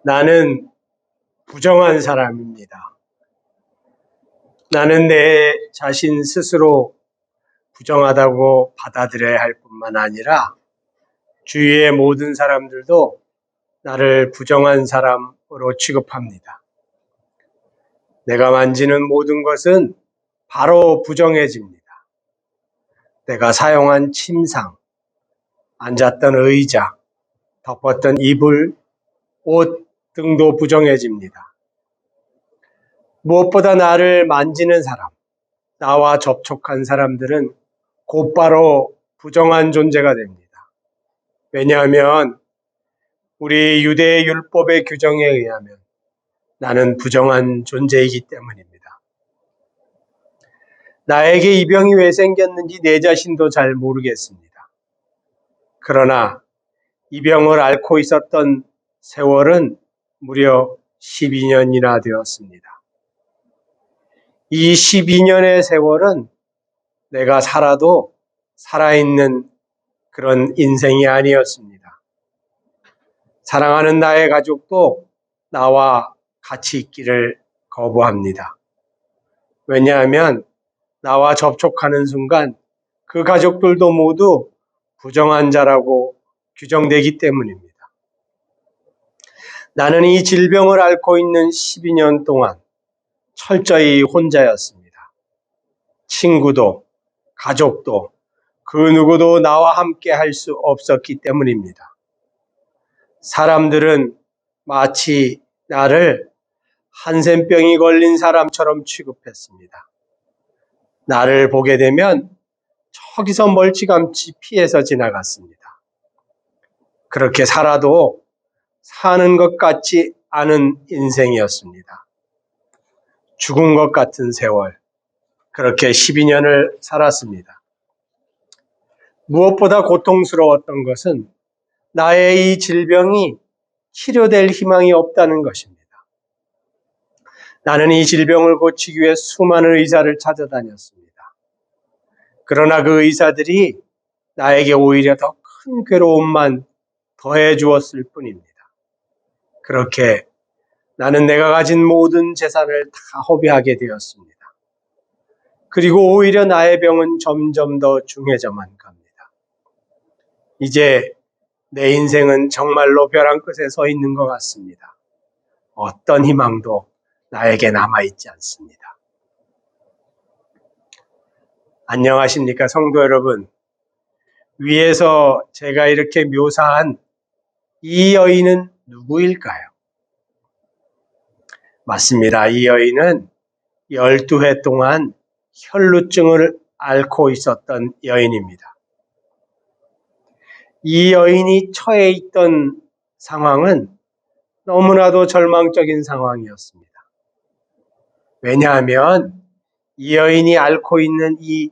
나는 부정한 사람입니다. 나는 내 자신 스스로 부정하다고 받아들여야 할 뿐만 아니라 주위의 모든 사람들도 나를 부정한 사람으로 취급합니다. 내가 만지는 모든 것은 바로 부정해집니다. 내가 사용한 침상, 앉았던 의자, 덮었던 이불, 옷 등도 부정해집니다. 무엇보다 나를 만지는 사람, 나와 접촉한 사람들은 곧바로 부정한 존재가 됩니다. 왜냐하면 우리 유대 율법의 규정에 의하면 나는 부정한 존재이기 때문입니다. 나에게 이 병이 왜 생겼는지 내 자신도 잘 모르겠습니다. 그러나 이 병을 앓고 있었던 세월은 무려 12년이나 되었습니다. 이 12년의 세월은 내가 살아도 살아있는 그런 인생이 아니었습니다. 사랑하는 나의 가족도 나와 같이 있기를 거부합니다. 왜냐하면 나와 접촉하는 순간 그 가족들도 모두 부정한 자라고 규정되기 때문입니다. 나는 이 질병을 앓고 있는 12년 동안 철저히 혼자였습니다. 친구도 가족도 그 누구도 나와 함께 할 수 없었기 때문입니다. 사람들은 마치 나를 한센병이 걸린 사람처럼 취급했습니다. 나를 보게 되면 저기서 멀찌감치 피해서 지나갔습니다. 그렇게 살아도 사는 것 같지 않은 인생이었습니다. 죽은 것 같은 세월, 그렇게 12년을 살았습니다. 무엇보다 고통스러웠던 것은 나의 이 질병이 치료될 희망이 없다는 것입니다. 나는 이 질병을 고치기 위해 수많은 의사를 찾아다녔습니다. 그러나 그 의사들이 나에게 오히려 더 큰 괴로움만 더해 주었을 뿐입니다. 그렇게 나는 내가 가진 모든 재산을 다 허비하게 되었습니다. 그리고 오히려 나의 병은 점점 더 중해져만 갑니다. 이제 내 인생은 정말로 벼랑 끝에 서 있는 것 같습니다. 어떤 희망도 나에게 남아있지 않습니다. 안녕하십니까, 성도 여러분. 위에서 제가 이렇게 묘사한 이 여인은 누구일까요? 맞습니다. 이 여인은 12해 동안 혈루증을 앓고 있었던 여인입니다. 이 여인이 처해 있던 상황은 너무나도 절망적인 상황이었습니다. 왜냐하면 이 여인이 앓고 있는 이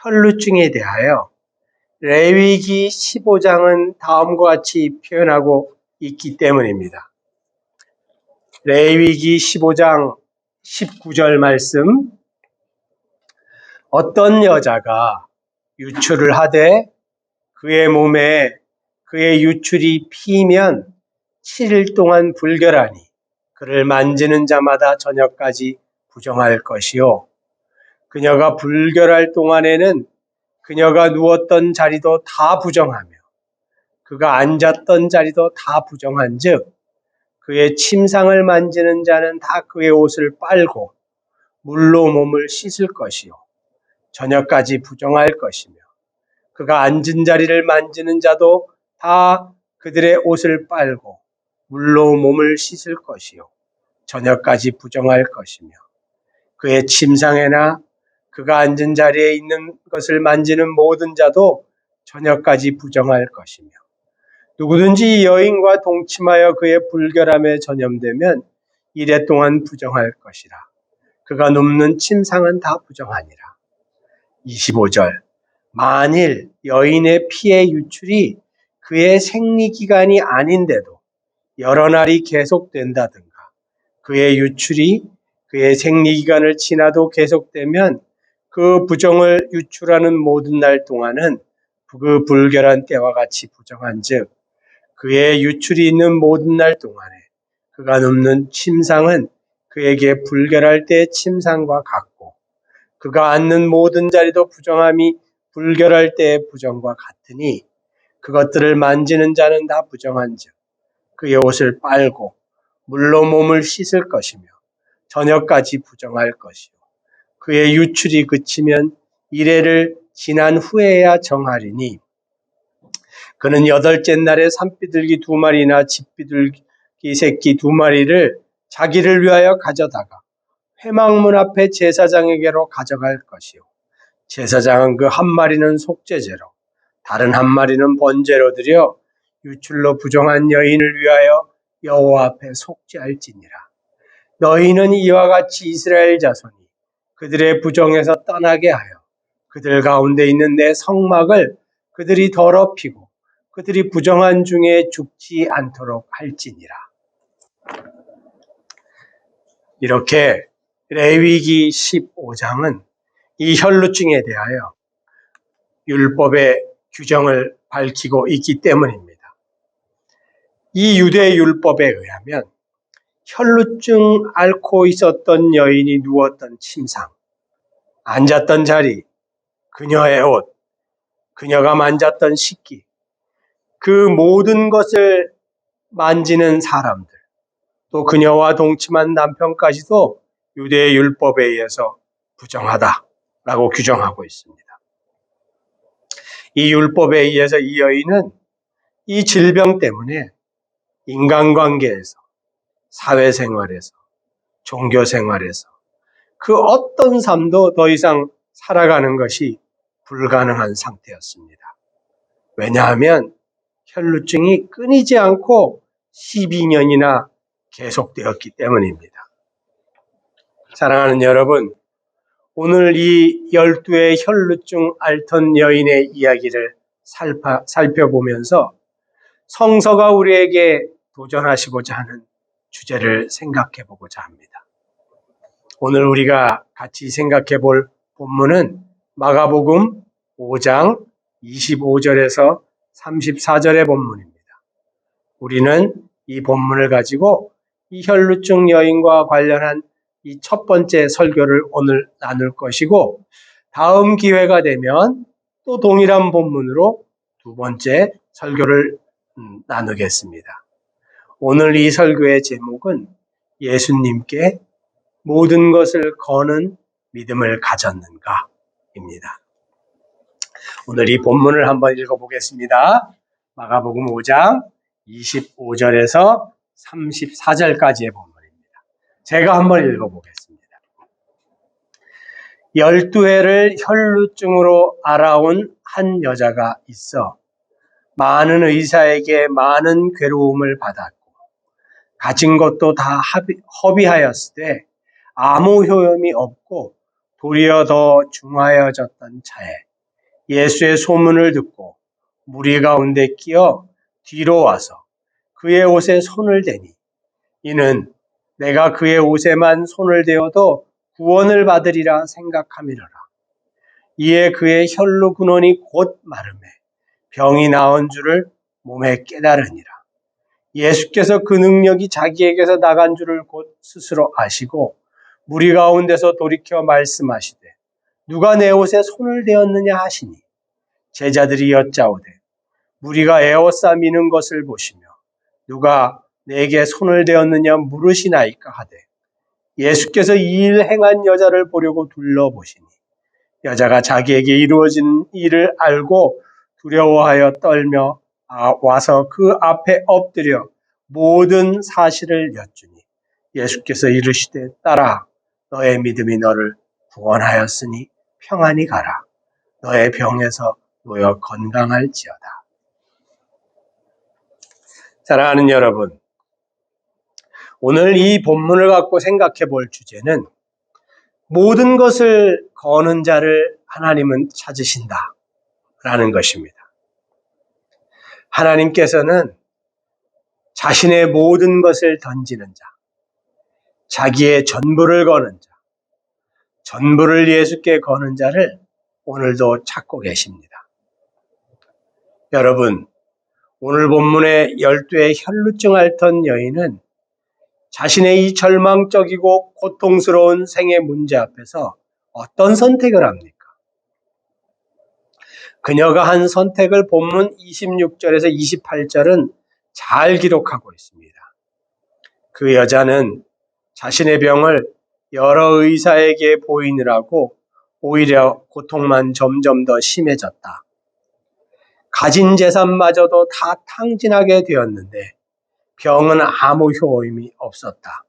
혈루증에 대하여 레위기 15장은 다음과 같이 표현하고 있기 때문입니다. 레위기 15장 19절 말씀, 어떤 여자가 유출을 하되 그의 몸에 그의 유출이 피면 7일 동안 불결하니 그를 만지는 자마다 저녁까지 부정할 것이요. 그녀가 불결할 동안에는 그녀가 누웠던 자리도 다 부정하며 그가 앉았던 자리도 다 부정한즉 그의 침상을 만지는 자는 다 그의 옷을 빨고 물로 몸을 씻을 것이요. 저녁까지 부정할 것이며 그가 앉은 자리를 만지는 자도 다 그들의 옷을 빨고 물로 몸을 씻을 것이요. 저녁까지 부정할 것이며 그의 침상에나 그가 앉은 자리에 있는 것을 만지는 모든 자도 저녁까지 부정할 것이며 누구든지 이 여인과 동침하여 그의 불결함에 전염되면 이래 동안 부정할 것이라. 그가 눕는 침상은 다 부정하니라. 25절, 만일 여인의 피의 유출이 그의 생리기간이 아닌데도 여러 날이 계속된다든가 그의 유출이 그의 생리기간을 지나도 계속되면 그 부정을 유출하는 모든 날 동안은 그 불결한 때와 같이 부정한 즉 그의 유출이 있는 모든 날 동안에 그가 눕는 침상은 그에게 불결할 때의 침상과 같고 그가 앉는 모든 자리도 부정함이 불결할 때의 부정과 같으니 그것들을 만지는 자는 다 부정한즉 그의 옷을 빨고 물로 몸을 씻을 것이며 저녁까지 부정할 것이요 그의 유출이 그치면 이래를 지난 후에야 정하리니 그는 여덟째 날에 산비둘기 2마리나 집비둘기 새끼 2마리를 자기를 위하여 가져다가 회막문 앞에 제사장에게로 가져갈 것이요 제사장은 그 1마리는 속죄제로 다른 1마리는 번제로 드려 유출로 부정한 여인을 위하여 여호와 앞에 속죄할지니라. 너희는 이와 같이 이스라엘 자손이 그들의 부정에서 떠나게 하여 그들 가운데 있는 내 성막을 그들이 더럽히고 그들이 부정한 중에 죽지 않도록 할지니라. 이렇게 레위기 15장은 이 혈루증에 대하여 율법의 규정을 밝히고 있기 때문입니다. 이 유대 율법에 의하면 혈루증 앓고 있었던 여인이 누웠던 침상, 앉았던 자리, 그녀의 옷, 그녀가 만졌던 식기, 그 모든 것을 만지는 사람들, 또 그녀와 동침한 남편까지도 유대 율법에 의해서 부정하다라고 규정하고 있습니다. 이 율법에 의해서 이 여인은 이 질병 때문에 인간관계에서, 사회생활에서, 종교생활에서 그 어떤 삶도 더 이상 살아가는 것이 불가능한 상태였습니다. 왜냐하면 혈루증이 끊이지 않고 12년이나 계속되었기 때문입니다. 사랑하는 여러분, 오늘 이 12의 혈루증 앓던 여인의 이야기를 살펴보면서 성서가 우리에게 도전하시고자 하는 주제를 생각해 보고자 합니다. 오늘 우리가 같이 생각해 볼 본문은 마가복음 5장 25절에서 34절의 본문입니다. 우리는 이 본문을 가지고 이 혈루증 여인과 관련한 이 첫 번째 설교를 오늘 나눌 것이고 다음 기회가 되면 또 동일한 본문으로 두 번째 설교를 나누겠습니다. 오늘 이 설교의 제목은 예수님께 모든 것을 거는 믿음을 가졌는가입니다. 오늘 이 본문을 한번 읽어보겠습니다. 마가복음 5장 25절에서 34절까지의 본문입니다. 제가 한번 읽어보겠습니다. 12회를 혈루증으로 알아온 한 여자가 있어 많은 의사에게 많은 괴로움을 받았고 가진 것도 다 허비하였으되 아무 효험이 없고 도리어 더 중하여졌던 차에 예수의 소문을 듣고 무리 가운데 끼어 뒤로 와서 그의 옷에 손을 대니 이는 내가 그의 옷에만 손을 대어도 구원을 받으리라 생각함이로라. 이에 그의 혈루 근원이 곧 마름에 병이 나은 줄을 몸에 깨달으니라. 예수께서 그 능력이 자기에게서 나간 줄을 곧 스스로 아시고 무리 가운데서 돌이켜 말씀하시되 누가 내 옷에 손을 대었느냐 하시니 제자들이 여짜오되 무리가 에워싸미는 것을 보시며 누가 내게 손을 대었느냐 물으시나이까 하되 예수께서 이 일 행한 여자를 보려고 둘러보시니 여자가 자기에게 이루어진 일을 알고 두려워하여 떨며 와서 그 앞에 엎드려 모든 사실을 여쭈니 예수께서 이르시되 딸아 너의 믿음이 너를 구원하였으니 평안히 가라. 너의 병에서 놓여 건강할지어다. 사랑하는 여러분, 오늘 이 본문을 갖고 생각해 볼 주제는 모든 것을 거는 자를 하나님은 찾으신다 라는 것입니다. 하나님께서는 자신의 모든 것을 던지는 자, 자기의 전부를 거는 자, 전부를 예수께 거는 자를 오늘도 찾고 계십니다. 여러분, 오늘 본문의 12의 혈루증 앓던 여인은 자신의 이 절망적이고 고통스러운 생의 문제 앞에서 어떤 선택을 합니까? 그녀가 한 선택을 본문 26절에서 28절은 잘 기록하고 있습니다. 그 여자는 자신의 병을 여러 의사에게 보이느라고 오히려 고통만 점점 더 심해졌다. 가진 재산마저도 다 탕진하게 되었는데 병은 아무 효험이 없었다.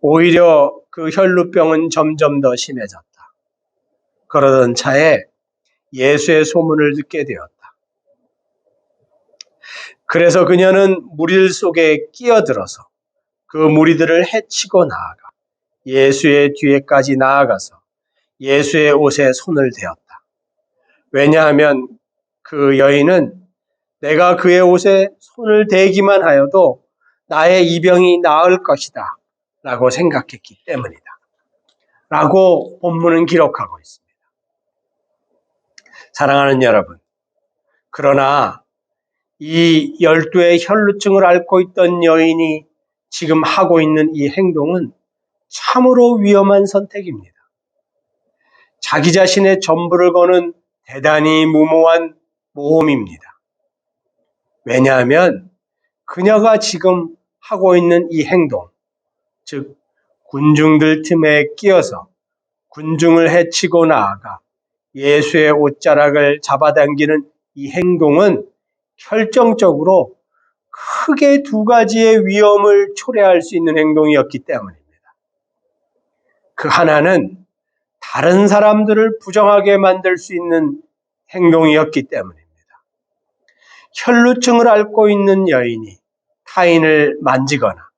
오히려 그 혈루병은 점점 더 심해졌다. 그러던 차에 예수의 소문을 듣게 되었다. 그래서 그녀는 무리들 속에 끼어들어서 그 무리들을 해치고 나아가 예수의 뒤에까지 나아가서 예수의 옷에 손을 대었다. 왜냐하면 그 여인은 내가 그의 옷에 손을 대기만 하여도 나의 이 병이 나을 것이다 라고 생각했기 때문이다 라고 본문은 기록하고 있습니다. 사랑하는 여러분, 그러나 이 12의 혈루증을 앓고 있던 여인이 지금 하고 있는 이 행동은 참으로 위험한 선택입니다. 자기 자신의 전부를 거는 대단히 무모한 모험입니다. 왜냐하면 그녀가 지금 하고 있는 이 행동, 즉 군중들 틈에 끼어서 군중을 해치고 나아가 예수의 옷자락을 잡아당기는 이 행동은 결정적으로 크게 두 가지의 위험을 초래할 수 있는 행동이었기 때문입니다. 그 하나는 다른 사람들을 부정하게 만들 수 있는 행동이었기 때문입니다. 혈루증을 앓고 있는 여인이 타인을 만지거나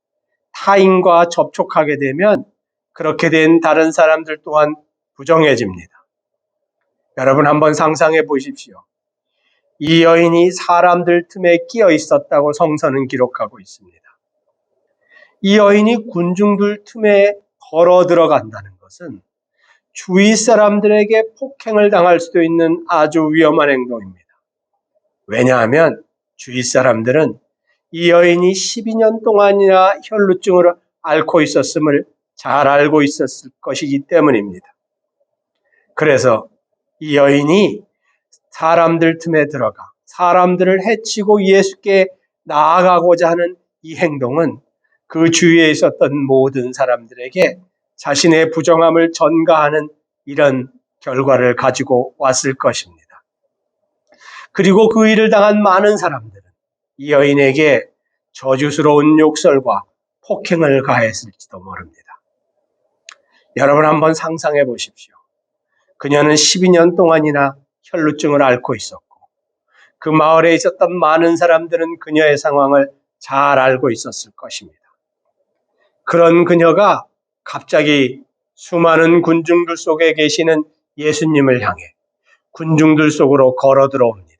타인과 접촉하게 되면 그렇게 된 다른 사람들 또한 부정해집니다. 여러분 한번 상상해 보십시오. 이 여인이 사람들 틈에 끼어 있었다고 성서는 기록하고 있습니다. 이 여인이 군중들 틈에 걸어 들어간다는 것은 주위 사람들에게 폭행을 당할 수도 있는 아주 위험한 행동입니다. 왜냐하면 주위 사람들은 이 여인이 12년 동안이나 혈루증을 앓고 있었음을 잘 알고 있었을 것이기 때문입니다. 그래서 이 여인이 사람들 틈에 들어가 사람들을 해치고 예수께 나아가고자 하는 이 행동은 그 주위에 있었던 모든 사람들에게 자신의 부정함을 전가하는 이런 결과를 가지고 왔을 것입니다. 그리고 그 일을 당한 많은 사람들은 이 여인에게 저주스러운 욕설과 폭행을 가했을지도 모릅니다. 여러분 한번 상상해 보십시오. 그녀는 12년 동안이나 혈루증을 앓고 있었고 그 마을에 있었던 많은 사람들은 그녀의 상황을 잘 알고 있었을 것입니다. 그런 그녀가 갑자기 수많은 군중들 속에 계시는 예수님을 향해 군중들 속으로 걸어 들어옵니다.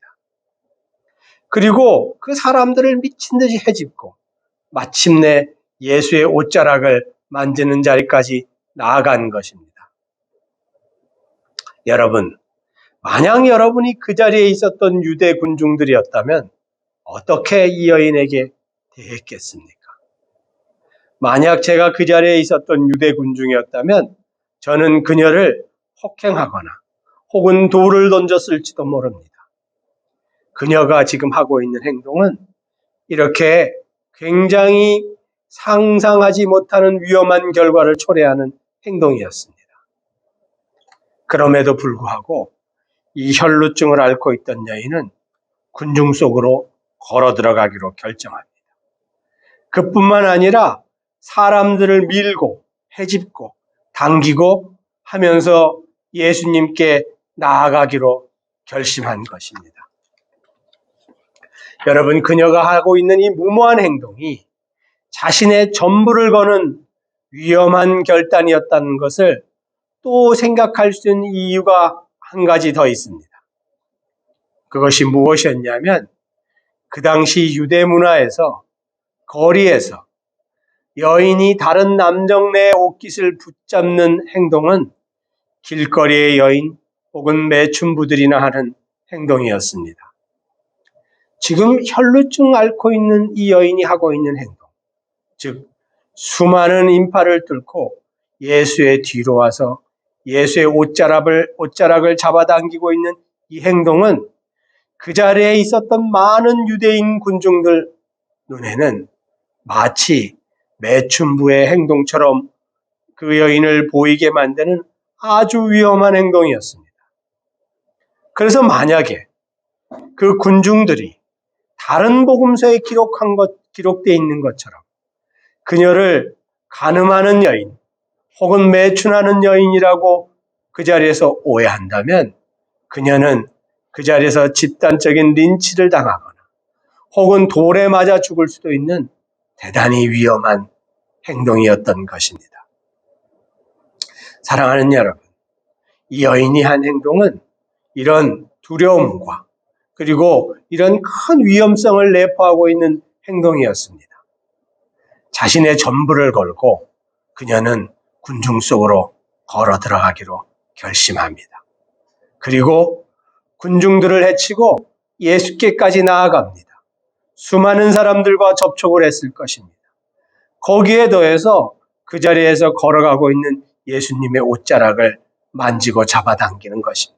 그리고 그 사람들을 미친 듯이 헤집고 마침내 예수의 옷자락을 만지는 자리까지 나아간 것입니다. 여러분, 만약 여러분이 그 자리에 있었던 유대 군중들이었다면 어떻게 이 여인에게 대했겠습니까? 만약 제가 그 자리에 있었던 유대 군중이었다면 저는 그녀를 폭행하거나 혹은 돌을 던졌을지도 모릅니다. 그녀가 지금 하고 있는 행동은 이렇게 굉장히 상상하지 못하는 위험한 결과를 초래하는 행동이었습니다. 그럼에도 불구하고 이 혈루증을 앓고 있던 여인은 군중 속으로 걸어 들어가기로 결정합니다. 그뿐만 아니라 사람들을 밀고 헤집고 당기고 하면서 예수님께 나아가기로 결심한 것입니다. 여러분, 그녀가 하고 있는 이 무모한 행동이 자신의 전부를 거는 위험한 결단이었다는 것을 또 생각할 수 있는 이유가 한 가지 더 있습니다. 그것이 무엇이었냐면 그 당시 유대 문화에서 거리에서 여인이 다른 남정네의 옷깃을 붙잡는 행동은 길거리의 여인 혹은 매춘부들이나 하는 행동이었습니다. 지금 혈루증 앓고 있는 이 여인이 하고 있는 행동, 즉 수많은 인파를 뚫고 예수의 뒤로 와서 예수의 옷자락을 잡아당기고 있는 이 행동은 그 자리에 있었던 많은 유대인 군중들 눈에는 마치 매춘부의 행동처럼 그 여인을 보이게 만드는 아주 위험한 행동이었습니다. 그래서 만약에 그 군중들이 다른 복음서에 기록되어 있는 것처럼 그녀를 간음하는 여인 혹은 매춘하는 여인이라고 그 자리에서 오해한다면 그녀는 그 자리에서 집단적인 린치를 당하거나 혹은 돌에 맞아 죽을 수도 있는 대단히 위험한 행동이었던 것입니다. 사랑하는 여러분, 이 여인이 한 행동은 이런 두려움과 그리고 이런 큰 위험성을 내포하고 있는 행동이었습니다. 자신의 전부를 걸고 그녀는 군중 속으로 걸어 들어가기로 결심합니다. 그리고 군중들을 해치고 예수께까지 나아갑니다. 수많은 사람들과 접촉을 했을 것입니다. 거기에 더해서 그 자리에서 걸어가고 있는 예수님의 옷자락을 만지고 잡아당기는 것입니다.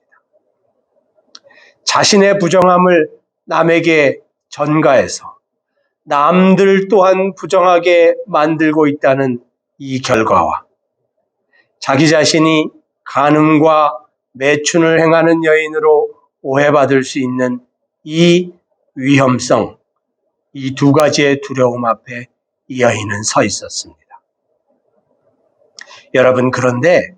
자신의 부정함을 남에게 전가해서 남들 또한 부정하게 만들고 있다는 이 결과와 자기 자신이 간음과 매춘을 행하는 여인으로 오해받을 수 있는 이 위험성, 이 두 가지의 두려움 앞에 이 여인은 서 있었습니다. 여러분, 그런데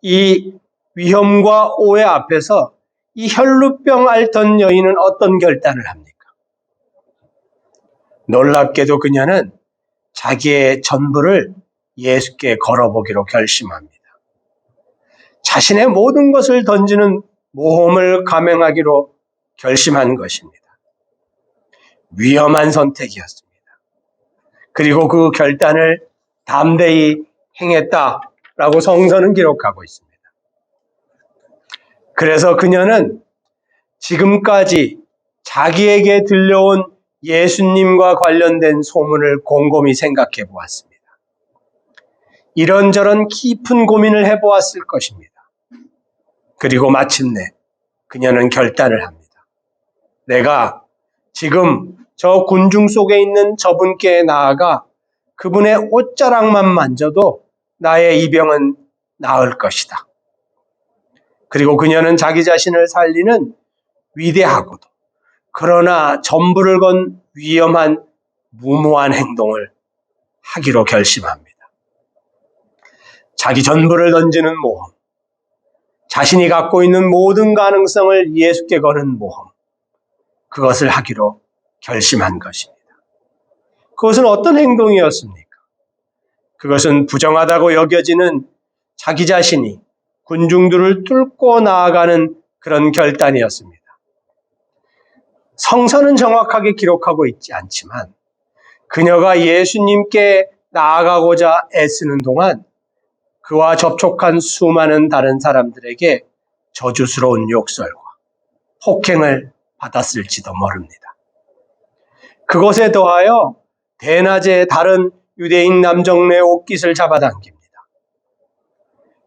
이 위험과 오해 앞에서 이 혈루병 앓던 여인은 어떤 결단을 합니까? 놀랍게도 그녀는 자기의 전부를 예수께 걸어보기로 결심합니다. 자신의 모든 것을 던지는 모험을 감행하기로 결심한 것입니다. 위험한 선택이었습니다. 그리고 그 결단을 담대히 행했다라고 성서는 기록하고 있습니다. 그래서 그녀는 지금까지 자기에게 들려온 예수님과 관련된 소문을 곰곰이 생각해 보았습니다. 이런저런 깊은 고민을 해보았을 것입니다. 그리고 마침내 그녀는 결단을 합니다. 내가 지금 저 군중 속에 있는 저분께 나아가 그분의 옷자락만 만져도 나의 이 병은 나을 것이다. 그리고 그녀는 자기 자신을 살리는 위대하고도 그러나 전부를 건 위험한 무모한 행동을 하기로 결심합니다. 자기 전부를 던지는 모험, 자신이 갖고 있는 모든 가능성을 예수께 거는 모험, 그것을 하기로 결심한 것입니다. 그것은 어떤 행동이었습니까? 그것은 부정하다고 여겨지는 자기 자신이 군중들을 뚫고 나아가는 그런 결단이었습니다. 성서는 정확하게 기록하고 있지 않지만 그녀가 예수님께 나아가고자 애쓰는 동안 그와 접촉한 수많은 다른 사람들에게 저주스러운 욕설과 폭행을 받았을지도 모릅니다. 그것에 더하여 대낮에 다른 유대인 남정네 옷깃을 잡아당깁니다.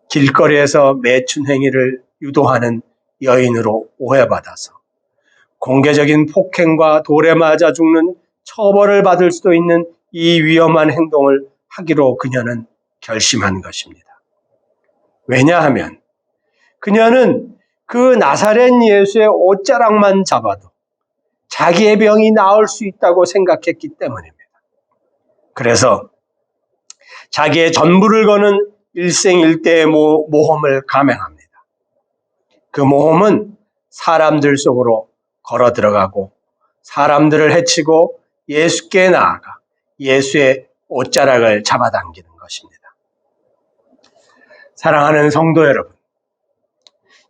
길거리에서 매춘 행위를 유도하는 여인으로 오해받아서 공개적인 폭행과 돌에 맞아 죽는 처벌을 받을 수도 있는 이 위험한 행동을 하기로 그녀는 결심한 것입니다. 왜냐하면 그녀는 그 나사렛 예수의 옷자락만 잡아도 자기의 병이 나을 수 있다고 생각했기 때문입니다. 그래서 자기의 전부를 거는 일생일대의 모험을 감행합니다. 그 모험은 사람들 속으로 걸어 들어가고 사람들을 해치고 예수께 나아가 예수의 옷자락을 잡아당기는 것입니다. 사랑하는 성도 여러분,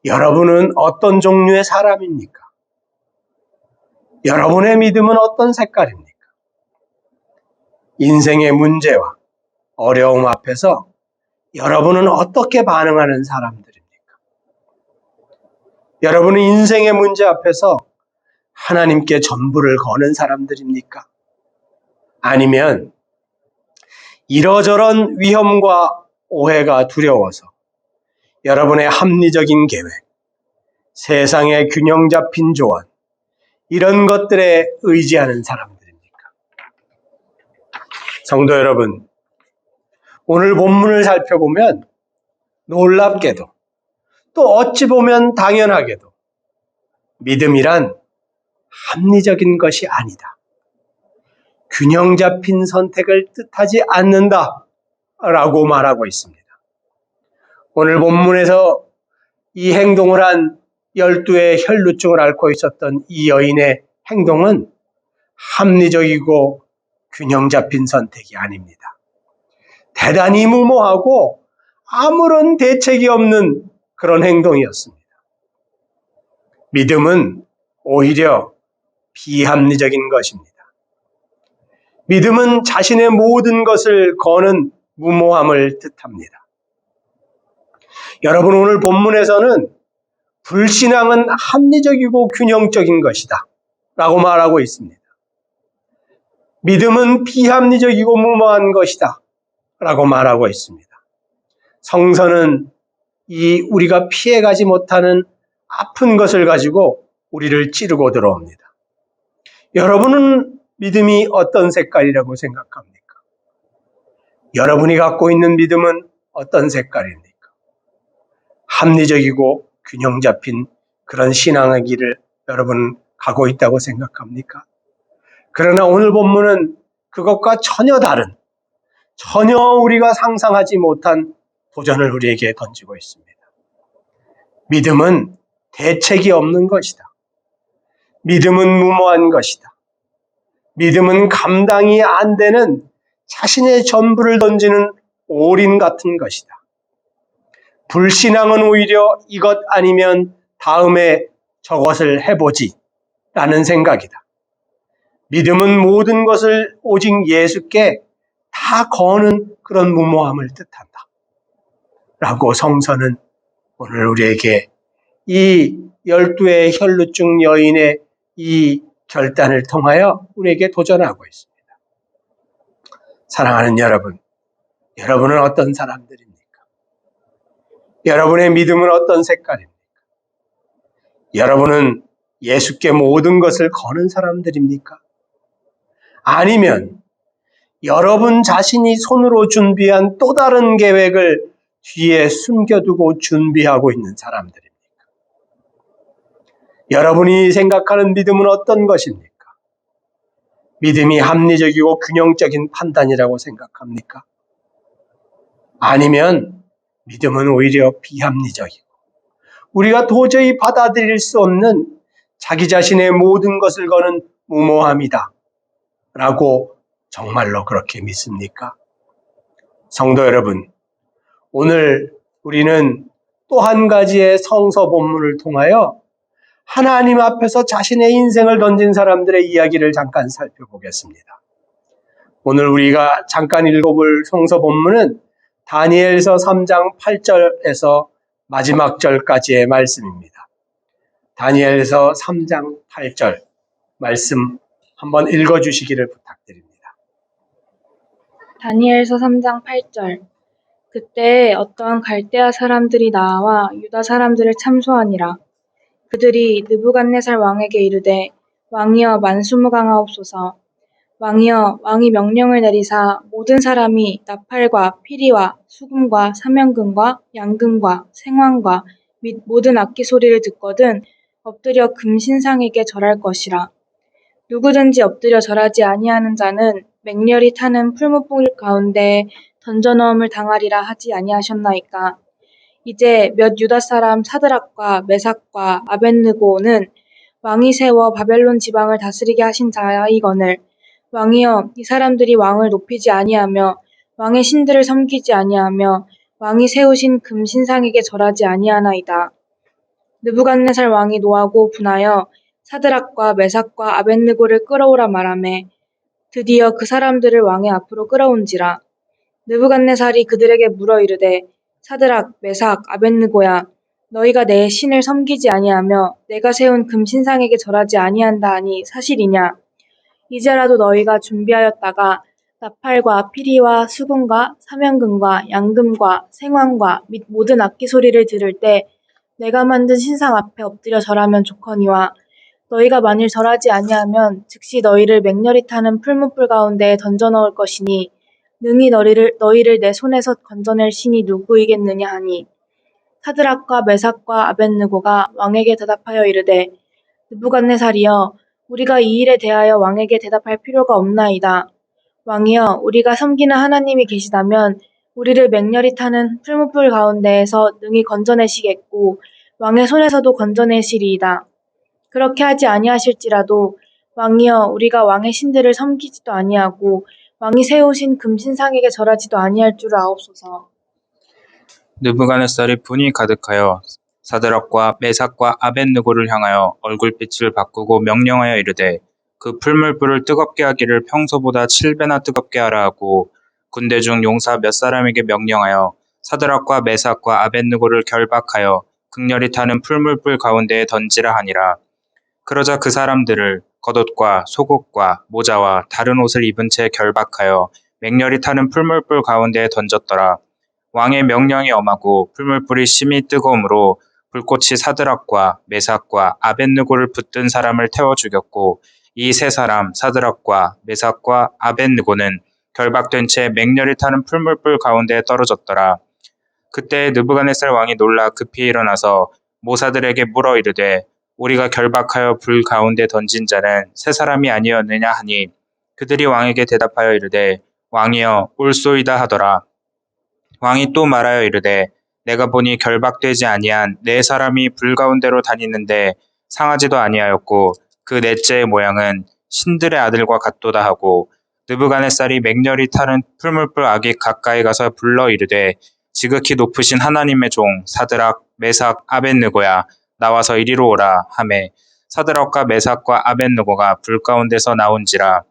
여러분은 어떤 종류의 사람입니까? 여러분의 믿음은 어떤 색깔입니까? 인생의 문제와 어려움 앞에서 여러분은 어떻게 반응하는 사람들입니까? 여러분은 인생의 문제 앞에서 하나님께 전부를 거는 사람들입니까? 아니면 이러저런 위험과 오해가 두려워서 여러분의 합리적인 계획, 세상의 균형 잡힌 조언, 이런 것들에 의지하는 사람들입니까? 성도 여러분, 오늘 본문을 살펴보면 놀랍게도 또 어찌 보면 당연하게도 믿음이란 합리적인 것이 아니다, 균형 잡힌 선택을 뜻하지 않는다 라고 말하고 있습니다. 오늘 본문에서 이 행동을 한 12의 혈루증을 앓고 있었던 이 여인의 행동은 합리적이고 균형 잡힌 선택이 아닙니다. 대단히 무모하고 아무런 대책이 없는 그런 행동이었습니다. 믿음은 오히려 비합리적인 것입니다. 믿음은 자신의 모든 것을 거는 무모함을 뜻합니다. 여러분, 오늘 본문에서는 불신앙은 합리적이고 균형적인 것이다 라고 말하고 있습니다. 믿음은 비합리적이고 무모한 것이다 라고 말하고 있습니다. 성서는 이 우리가 피해가지 못하는 아픈 것을 가지고 우리를 찌르고 들어옵니다. 여러분은 믿음이 어떤 색깔이라고 생각합니까? 여러분이 갖고 있는 믿음은 어떤 색깔입니까? 합리적이고 균형 잡힌 그런 신앙의 길을 여러분 가고 있다고 생각합니까? 그러나 오늘 본문은 그것과 전혀 다른, 전혀 우리가 상상하지 못한 도전을 우리에게 던지고 있습니다. 믿음은 대책이 없는 것이다. 믿음은 무모한 것이다. 믿음은 감당이 안 되는 자신의 전부를 던지는 올인 같은 것이다. 불신앙은 오히려 이것 아니면 다음에 저것을 해보지 라는 생각이다. 믿음은 모든 것을 오직 예수께 다 거는 그런 무모함을 뜻한다 라고 성서는 오늘 우리에게 이 12의 혈루증 여인의 이 결단을 통하여 우리에게 도전하고 있습니다. 사랑하는 여러분, 여러분은 어떤 사람들입니까? 여러분의 믿음은 어떤 색깔입니까? 여러분은 예수께 모든 것을 거는 사람들입니까? 아니면 여러분 자신이 손으로 준비한 또 다른 계획을 뒤에 숨겨두고 준비하고 있는 사람들입니까? 여러분이 생각하는 믿음은 어떤 것입니까? 믿음이 합리적이고 균형적인 판단이라고 생각합니까? 아니면 믿음은 오히려 비합리적이고 우리가 도저히 받아들일 수 없는 자기 자신의 모든 것을 거는 무모함이다 라고 정말로 그렇게 믿습니까? 성도 여러분, 오늘 우리는 또 한 가지의 성서 본문을 통하여 하나님 앞에서 자신의 인생을 던진 사람들의 이야기를 잠깐 살펴보겠습니다. 오늘 우리가 잠깐 읽어볼 성서 본문은 다니엘서 3장 8절에서 마지막 절까지의 말씀입니다. 다니엘서 3장 8절 말씀 한번 읽어주시기를 부탁드립니다. 다니엘서 3장 8절. 그때 어떠한 갈대아 사람들이 나와 유다 사람들을 참소하니라. 그들이 느부갓네살 왕에게 이르되 왕이여 만수무강하옵소서. 왕이여 왕이 명령을 내리사 모든 사람이 나팔과 피리와 수금과 사면금과 양금과 생황과 및 모든 악기 소리를 듣거든 엎드려 금신상에게 절할 것이라. 누구든지 엎드려 절하지 아니하는 자는 맹렬히 타는 풀무불 가운데에 던져넣음을 당하리라 하지 아니하셨나이까. 이제 몇 유다 사람 사드락과 메삭과 아벳느고는 왕이 세워 바벨론 지방을 다스리게 하신 자이거늘 왕이여 이 사람들이 왕을 높이지 아니하며 왕의 신들을 섬기지 아니하며 왕이 세우신 금신상에게 절하지 아니하나이다. 느부갓네살 왕이 노하고 분하여 사드락과 메삭과 아벳느고를 끌어오라 말하매 드디어 그 사람들을 왕의 앞으로 끌어온지라. 느부갓네살이 그들에게 물어 이르되 사드락, 메삭, 아벳느고야, 너희가 내 신을 섬기지 아니하며 내가 세운 금신상에게 절하지 아니한다 하니 사실이냐? 이제라도 너희가 준비하였다가 나팔과 피리와 수금과 사면금과 양금과 생황과 및 모든 악기 소리를 들을 때 내가 만든 신상 앞에 엎드려 절하면 좋거니와 너희가 만일 절하지 아니하면 즉시 너희를 맹렬히 타는 풀무불 가운데에 던져 넣을 것이니 능히 너희를 내 손에서 건져낼 신이 누구이겠느냐 하니 사드락과 메삭과 아벳느고가 왕에게 대답하여 이르되 느부갓네살이여 우리가 이 일에 대하여 왕에게 대답할 필요가 없나이다. 왕이여 우리가 섬기는 하나님이 계시다면 우리를 맹렬히 타는 풀무불 가운데에서 능히 건져내시겠고 왕의 손에서도 건져내시리이다. 그렇게 하지 아니하실지라도 왕이여 우리가 왕의 신들을 섬기지도 아니하고 왕이 세우신 금신상에게 절하지도 아니할 줄을 아옵소서. 느부갓네살이 분이 가득하여 사드락과 메삭과 아벳느고를 향하여 얼굴빛을 바꾸고 명령하여 이르되 그 풀물불을 뜨겁게 하기를 평소보다 7배나 뜨겁게 하라 하고 군대 중 용사 몇 사람에게 명령하여 사드락과 메삭과 아벳느고를 결박하여 극렬히 타는 풀물불 가운데에 던지라 하니라. 그러자 그 사람들을 겉옷과 속옷과 모자와 다른 옷을 입은 채 결박하여 맹렬히 타는 풀물불 가운데에 던졌더라. 왕의 명령이 엄하고 풀물불이 심히 뜨거움으로 불꽃이 사드락과 메삭과 아벳느고를 붙든 사람을 태워 죽였고 이 세 사람 사드락과 메삭과 아벳느고는 결박된 채 맹렬히 타는 풀물불 가운데에 떨어졌더라. 그때 느부갓네살 왕이 놀라 급히 일어나서 모사들에게 물어 이르되 우리가 결박하여 불 가운데 던진 자는 세 사람이 아니었느냐 하니 그들이 왕에게 대답하여 이르되 왕이여 옳소이다 하더라. 왕이 또 말하여 이르되 내가 보니 결박되지 아니한 네 사람이 불 가운데로 다니는데 상하지도 아니하였고 그 넷째의 모양은 신들의 아들과 같도다 하고 느부갓네살이 맹렬히 타는 풀물불 악이 가까이 가서 불러 이르되 지극히 높으신 하나님의 종 사드락 메삭 아벳느고야 나와서 이리로 오라 하매 사드락과 메삭과 아벳느고가 불 가운데서 나온지라.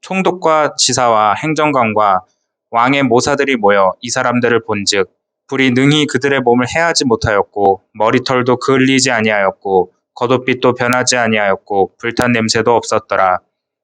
총독과 지사와 행정관과 왕의 모사들이 모여 이 사람들을 본즉 불이 능히 그들의 몸을 해하지 못하였고 머리털도 그을리지 아니하였고 겉옷빛도 변하지 아니하였고 불탄 냄새도 없었더라.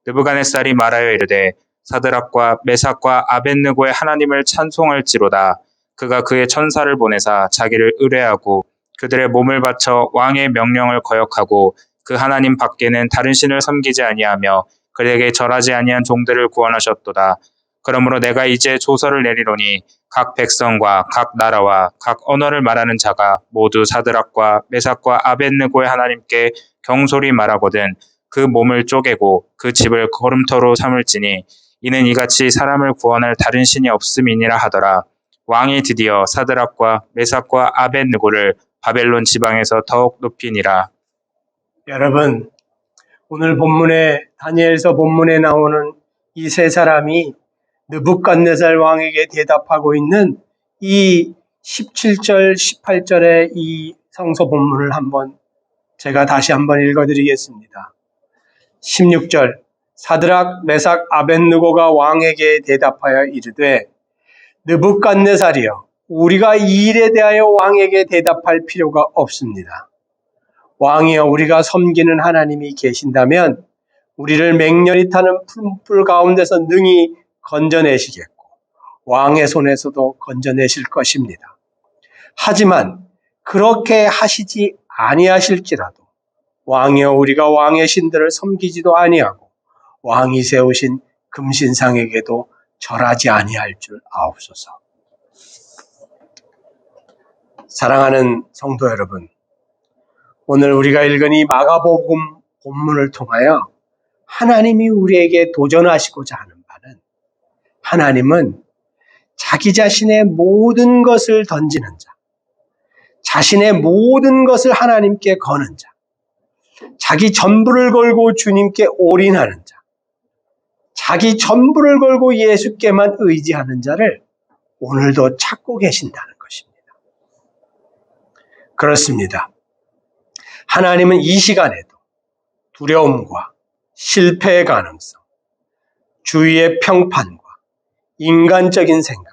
느부갓네살이 말하여 이르되 사드락과 메삭과 아벳느고의 하나님을 찬송할지로다. 그가 그의 천사를 보내사 자기를 의뢰하고 그들의 몸을 바쳐 왕의 명령을 거역하고 그 하나님 밖에는 다른 신을 섬기지 아니하며 그에게 절하지 아니한 종들을 구원하셨도다. 그러므로 내가 이제 조서를 내리노니 각 백성과 각 나라와 각 언어를 말하는 자가 모두 사드락과 메삭과 아벳느고의 하나님께 경솔히 말하거든 그 몸을 쪼개고 그 집을 거름터로 삼을지니 이는 이같이 사람을 구원할 다른 신이 없음이니라 하더라. 왕이 드디어 사드락과 메삭과 아벳느고를 바벨론 지방에서 더욱 높이니라. 여러분, 오늘 본문에 다니엘서 본문에 나오는 이 세 사람이 느부갓네살 왕에게 대답하고 있는 이 17절, 18절의 이 성서 본문을 제가 다시 한번 읽어드리겠습니다. 16절, 사드락, 메삭, 아벳느고가 왕에게 대답하여 이르되 느부갓네살이여 우리가 이 일에 대하여 왕에게 대답할 필요가 없습니다. 왕이여 우리가 섬기는 하나님이 계신다면 우리를 맹렬히 타는 풀 가운데서 능히 건져내시겠고 왕의 손에서도 건져내실 것입니다. 하지만 그렇게 하시지 아니하실지라도 왕이여 우리가 왕의 신들을 섬기지도 아니하고 왕이 세우신 금신상에게도 절하지 아니할 줄 아옵소서. 사랑하는 성도 여러분, 오늘 우리가 읽은 이 마가복음 본문을 통하여 하나님이 우리에게 도전하시고자 하는 바는 하나님은 자기 자신의 모든 것을 던지는 자, 자신의 모든 것을 하나님께 거는 자, 자기 전부를 걸고 주님께 올인하는 자, 자기 전부를 걸고 예수께만 의지하는 자를 오늘도 찾고 계신다는 것입니다. 그렇습니다. 하나님은 이 시간에도 두려움과 실패의 가능성, 주위의 평판과 인간적인 생각,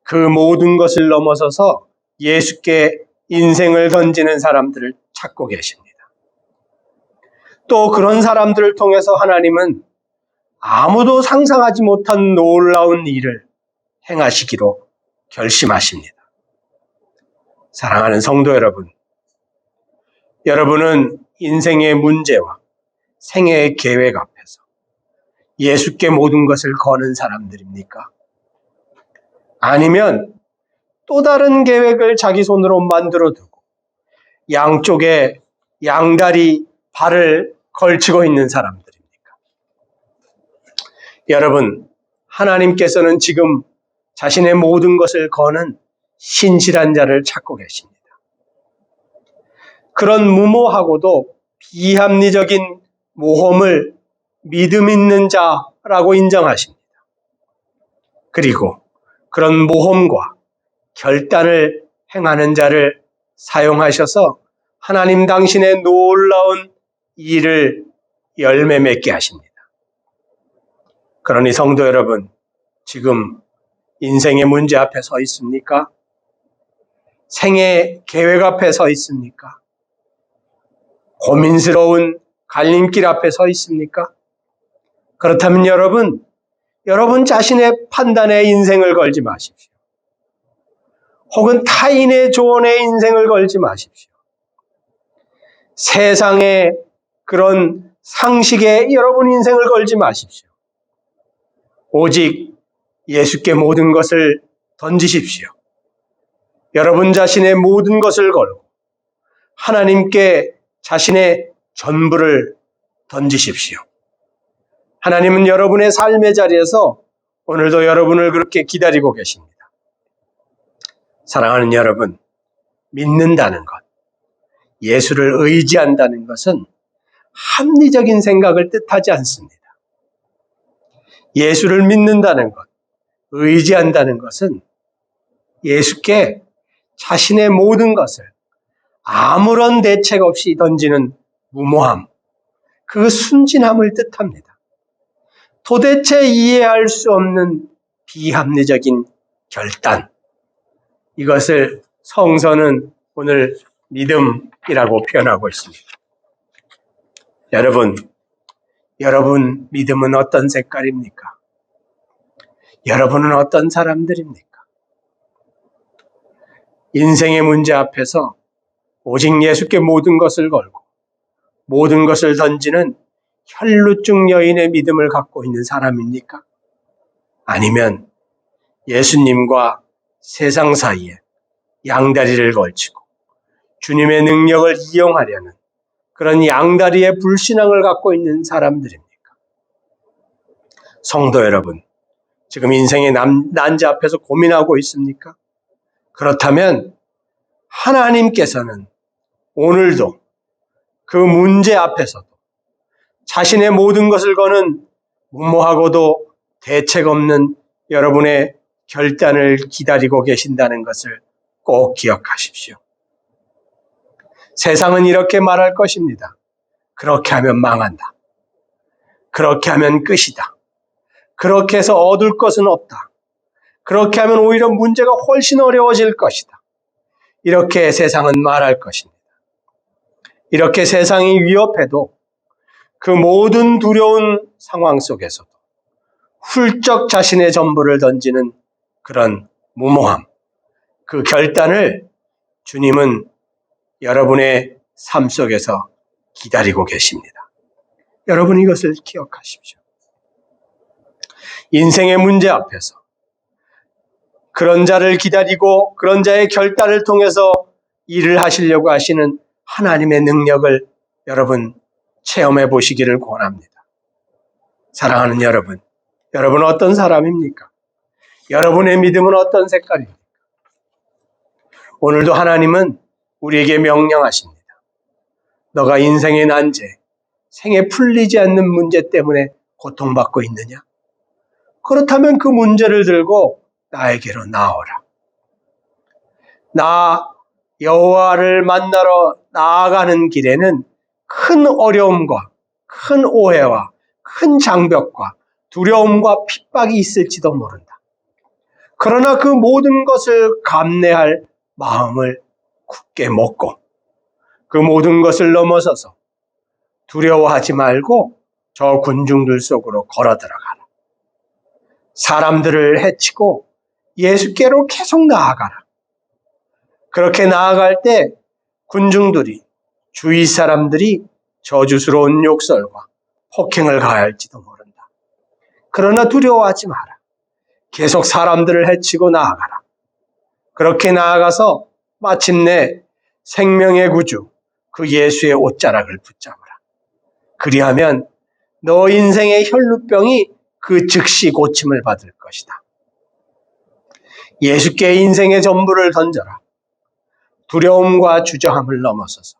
그 모든 것을 넘어서서 예수께 인생을 던지는 사람들을 찾고 계십니다. 또 그런 사람들을 통해서 하나님은 아무도 상상하지 못한 놀라운 일을 행하시기로 결심하십니다. 사랑하는 성도 여러분, 여러분은 인생의 문제와 생애의 계획 앞에서 예수께 모든 것을 거는 사람들입니까? 아니면 또 다른 계획을 자기 손으로 만들어 두고 양쪽에 양다리 발을 걸치고 있는 사람들입니까? 여러분, 하나님께서는 지금 자신의 모든 것을 거는 신실한 자를 찾고 계십니다. 그런 무모하고도 비합리적인 모험을 믿음 있는 자라고 인정하십니다. 그리고 그런 모험과 결단을 행하는 자를 사용하셔서 하나님 당신의 놀라운 일을 열매 맺게 하십니다. 그러니 성도 여러분, 지금 인생의 문제 앞에 서 있습니까? 생애 계획 앞에 서 있습니까? 고민스러운 갈림길 앞에 서 있습니까? 그렇다면 여러분 자신의 판단에 인생을 걸지 마십시오. 혹은 타인의 조언에 인생을 걸지 마십시오. 세상의 그런 상식에 여러분 인생을 걸지 마십시오. 오직 예수께 모든 것을 던지십시오. 여러분 자신의 모든 것을 걸고 하나님께 자신의 전부를 던지십시오. 하나님은 여러분의 삶의 자리에서 오늘도 여러분을 그렇게 기다리고 계십니다. 사랑하는 여러분, 믿는다는 것, 예수를 의지한다는 것은 합리적인 생각을 뜻하지 않습니다. 예수를 믿는다는 것, 의지한다는 것은 예수께 자신의 모든 것을 아무런 대책 없이 던지는 무모함, 그 순진함을 뜻합니다. 도대체 이해할 수 없는 비합리적인 결단, 이것을 성서는 오늘 믿음이라고 표현하고 있습니다. 여러분 믿음은 어떤 색깔입니까? 여러분은 어떤 사람들입니까? 인생의 문제 앞에서 오직 예수께 모든 것을 걸고 모든 것을 던지는 혈루증 여인의 믿음을 갖고 있는 사람입니까? 아니면 예수님과 세상 사이에 양다리를 걸치고 주님의 능력을 이용하려는 그런 양다리의 불신앙을 갖고 있는 사람들입니까? 성도 여러분, 지금 인생의 난제 앞에서 고민하고 있습니까? 그렇다면 하나님께서는 오늘도 그 문제 앞에서도 자신의 모든 것을 거는 무모하고도 대책 없는 여러분의 결단을 기다리고 계신다는 것을 꼭 기억하십시오. 세상은 이렇게 말할 것입니다. 그렇게 하면 망한다. 그렇게 하면 끝이다. 그렇게 해서 얻을 것은 없다. 그렇게 하면 오히려 문제가 훨씬 어려워질 것이다. 이렇게 세상은 말할 것입니다. 이렇게 세상이 위협해도 그 모든 두려운 상황 속에서도 훌쩍 자신의 전부를 던지는 그런 무모함, 그 결단을 주님은 여러분의 삶 속에서 기다리고 계십니다. 여러분 이것을 기억하십시오. 인생의 문제 앞에서 그런 자를 기다리고 그런 자의 결단을 통해서 일을 하시려고 하시는 하나님의 능력을 여러분 체험해 보시기를 권합니다. 사랑하는 여러분 어떤 사람입니까? 여러분의 믿음은 어떤 색깔입니까? 오늘도 하나님은 우리에게 명령하십니다. 너가 인생의 난제, 생에 풀리지 않는 문제 때문에 고통받고 있느냐? 그렇다면 그 문제를 들고 나에게로 나오라. 나 여호와를 만나러 나아가는 길에는 큰 어려움과 큰 오해와 큰 장벽과 두려움과 핍박이 있을지도 모른다. 그러나 그 모든 것을 감내할 마음을 굳게 먹고 그 모든 것을 넘어서서 두려워하지 말고 저 군중들 속으로 걸어 들어가라. 사람들을 해치고 예수께로 계속 나아가라. 그렇게 나아갈 때 군중들이, 주위 사람들이 저주스러운 욕설과 폭행을 가할지도 모른다. 그러나 두려워하지 마라. 계속 사람들을 해치고 나아가라. 그렇게 나아가서 마침내 생명의 구주, 그 예수의 옷자락을 붙잡으라. 그리하면 너 인생의 혈루병이 그 즉시 고침을 받을 것이다. 예수께 인생의 전부를 던져라. 두려움과 주저함을 넘어서서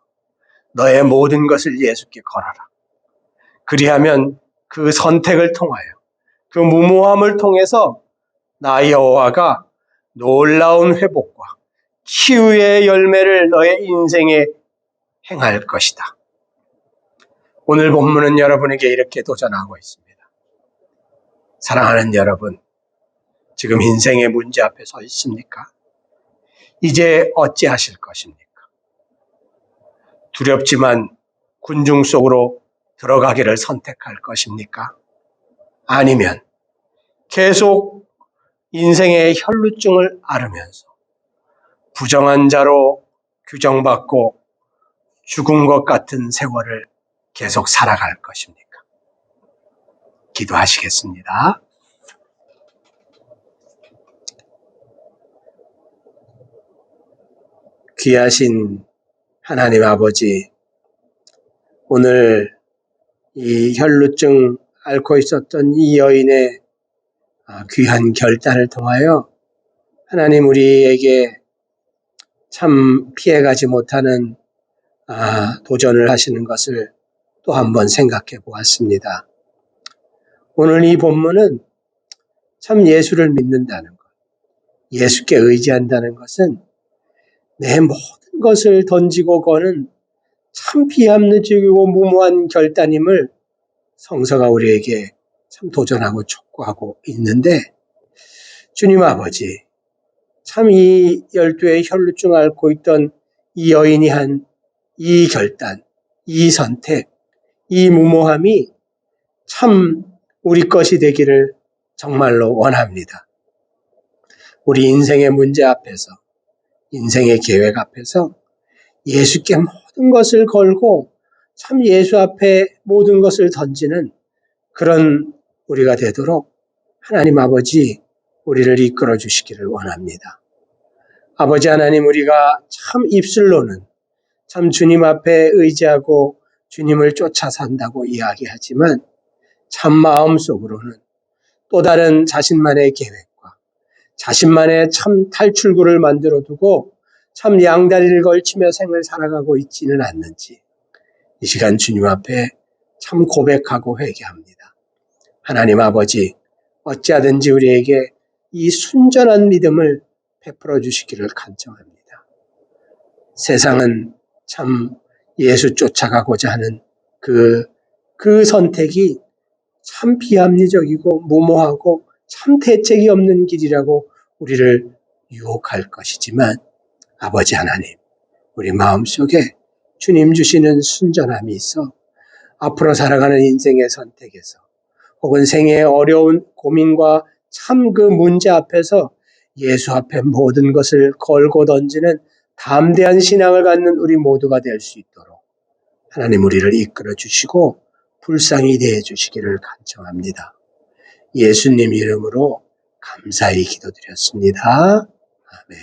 너의 모든 것을 예수께 걸어라. 그리하면 그 선택을 통하여, 그 무모함을 통해서 나 여호와가 놀라운 회복과 치유의 열매를 너의 인생에 행할 것이다. 오늘 본문은 여러분에게 이렇게 도전하고 있습니다. 사랑하는 여러분, 지금 인생의 문제 앞에 서 있습니까? 이제 어찌하실 것입니까? 두렵지만 군중 속으로 들어가기를 선택할 것입니까? 아니면 계속 인생의 혈루증을 앓으면서 부정한 자로 규정받고 죽은 것 같은 세월을 계속 살아갈 것입니까? 기도하시겠습니다. 귀하신 하나님 아버지, 오늘 이 혈루증 앓고 있었던 이 여인의 귀한 결단을 통하여 하나님 우리에게 참 피해가지 못하는 도전을 하시는 것을 또 한번 생각해 보았습니다. 오늘 이 본문은 참 예수를 믿는다는 것, 예수께 의지한다는 것은 내 모든 것을 던지고 거는 참 비합리적이고 무모한 결단임을 성서가 우리에게 참 도전하고 촉구하고 있는데, 주님 아버지, 참 이 12의 혈루증 앓고 있던 이 여인이 한 이 결단, 이 선택, 이 무모함이 참 우리 것이 되기를 정말로 원합니다. 우리 인생의 문제 앞에서, 인생의 계획 앞에서 예수께 모든 것을 걸고 참 예수 앞에 모든 것을 던지는 그런 우리가 되도록 하나님 아버지 우리를 이끌어 주시기를 원합니다. 아버지 하나님, 우리가 참 입술로는 참 주님 앞에 의지하고 주님을 쫓아 산다고 이야기하지만 참 마음속으로는 또 다른 자신만의 계획과 자신만의 참 탈출구를 만들어 두고 참 양다리를 걸치며 생을 살아가고 있지는 않는지 이 시간 주님 앞에 참 고백하고 회개합니다. 하나님 아버지, 어찌하든지 우리에게 이 순전한 믿음을 베풀어 주시기를 간청합니다. 세상은 참 예수 쫓아가고자 하는 그 선택이 참 비합리적이고 무모하고 참 대책이 없는 길이라고 우리를 유혹할 것이지만 아버지 하나님, 우리 마음속에 주님 주시는 순전함이 있어 앞으로 살아가는 인생의 선택에서 혹은 생애의 어려운 고민과 참 그 문제 앞에서 예수 앞에 모든 것을 걸고 던지는 담대한 신앙을 갖는 우리 모두가 될 수 있도록 하나님 우리를 이끌어 주시고 불쌍히 대해 주시기를 간청합니다. 예수님 이름으로 감사히 기도드렸습니다. 아멘.